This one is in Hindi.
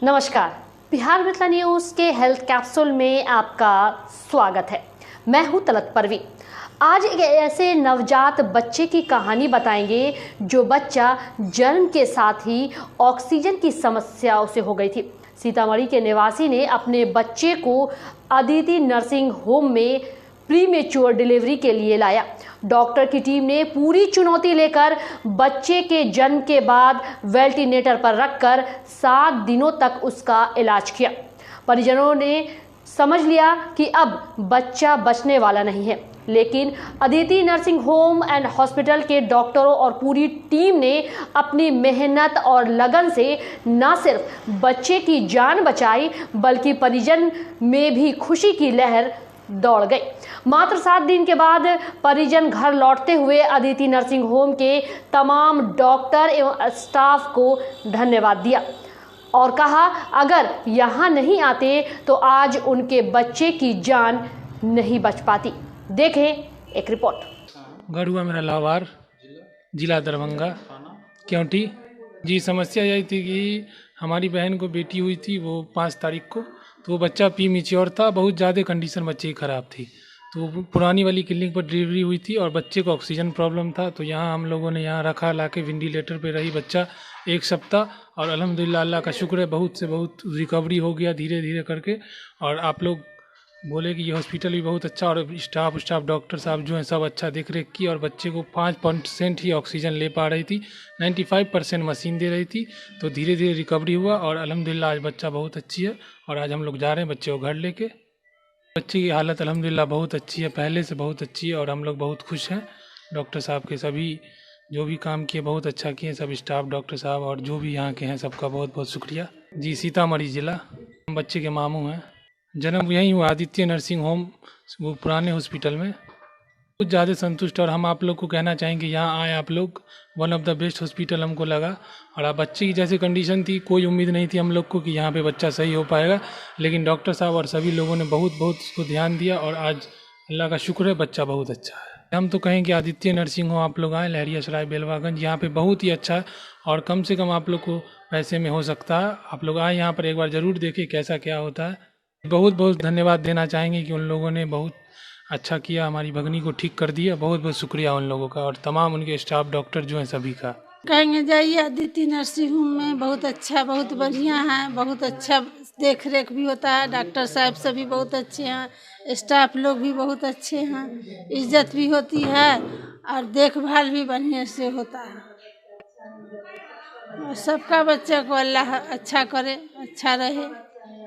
नमस्कार, बिहार मिथिला न्यूज़ के हेल्थ कैप्सूल में आपका स्वागत है। मैं हूं तलत परवीन। आज एक ऐसे नवजात बच्चे की कहानी बताएंगे जो बच्चा जन्म के साथ ही ऑक्सीजन की समस्या उसे हो गई थी। सीतामढ़ी के निवासी ने अपने बच्चे को अदिति नर्सिंग होम में प्रीमेच्योर डिलीवरी के लिए लाया। डॉक्टर की टीम ने पूरी चुनौती लेकर बच्चे के जन्म के बाद वेंटिलेटर पर रखकर 7 दिनों तक उसका इलाज किया। परिजनों ने समझ लिया कि अब बच्चा बचने वाला नहीं है, लेकिन Aditi nursing home and hospital के डॉक्टरों और पूरी टीम ने अपनी मेहनत और लगन से न सिर्फ बच्चे की जान बचाई, बल्कि परिजन में भी खुशी की लहर दौड़ गई। मात्र 7 दिन के बाद परिजन घर लौटते हुए अदिति नर्सिंग होम के तमाम डॉक्टर एवं स्टाफ को धन्यवाद दिया और कहा, अगर यहाँ नहीं आते तो आज उनके बच्चे की जान नहीं बच पाती। देखें एक रिपोर्ट। घर हुआ मेरा लाहौर, जिला दरभंगा, क्योंकि जी समस्या यही थी कि हमारी बहन को बेटी हुई थी वो 5 तारीख को, तो वो बच्चा प्रीमेच्योर था, बहुत ज़्यादा कंडीशन बच्चे की ख़राब थी। तो पुरानी वाली क्लिनिक पर डिलीवरी हुई थी और बच्चे को ऑक्सीजन प्रॉब्लम था, तो यहाँ हम लोगों ने यहाँ रखा, लाके वेंटिलेटर पे रही बच्चा 1 सप्ताह और अल्हम्दुलिल्लाह अल्लाह का शुक्र है बहुत से बहुत रिकवरी हो गया धीरे धीरे करके। और आप लोग बोले कि ये हॉस्पिटल भी बहुत अच्छा और स्टाफ डॉक्टर साहब जो हैं सब अच्छा देख रेख की और बच्चे को 5% ही ऑक्सीजन ले पा रही थी, 95% मशीन दे रही थी, तो धीरे धीरे रिकवरी हुआ और अल्हम्दुलिल्लाह आज बच्चा बहुत अच्छी है। और आज हम लोग जा रहे हैं बच्चे को घर लेके। बच्चे की हालत अल्हम्दुलिल्लाह बहुत अच्छी है, पहले से बहुत अच्छी है और हम लोग बहुत खुश हैं। डॉक्टर साहब के सभी जो भी काम किए बहुत अच्छा किए, सब स्टाफ डॉक्टर साहब और जो भी यहाँ के हैं सबका बहुत बहुत शुक्रिया। जी सीतामढ़ी ज़िला, बच्चे के मामू हैं, जन्म यहीं हुआ आदित्य नर्सिंग होम वो पुराने हॉस्पिटल में। कुछ ज़्यादा संतुष्ट और हम आप लोग को कहना चाहेंगे यहाँ आए आप लोग, one of the best hospital हमको लगा। और अब बच्चे की जैसे कंडीशन थी कोई उम्मीद नहीं थी हम लोग को कि यहाँ पे बच्चा सही हो पाएगा, लेकिन डॉक्टर साहब और सभी लोगों ने बहुत उसको ध्यान दिया और आज अल्लाह का शुक्र है बच्चा बहुत अच्छा है। हम तो कहेंगे आदित्य नर्सिंग होम आप लोग आएँ, लहरियासराय बेलवागंज, यहाँ पे बहुत ही अच्छा है और कम से कम आप लोग को पैसे में हो सकता है। आप लोग आए यहाँ पर एक बार ज़रूर देखें कैसा क्या होता है। बहुत बहुत धन्यवाद देना चाहेंगे कि उन लोगों ने बहुत अच्छा किया, हमारी भगनी को ठीक कर दिया, बहुत बहुत शुक्रिया उन लोगों का और तमाम उनके स्टाफ डॉक्टर जो हैं सभी का। कहेंगे जाइए अदिति नर्सिंग होम में, बहुत अच्छा बहुत बढ़िया है, बहुत अच्छा देख रेख भी होता है, डॉक्टर साहब सभी बहुत अच्छे हैं, स्टाफ लोग भी बहुत अच्छे हैं, इज्जत भी होती है और देखभाल भी बढ़िया से होता है। और सबका बच्चे को अल्लाह अच्छा करे, अच्छा रहे।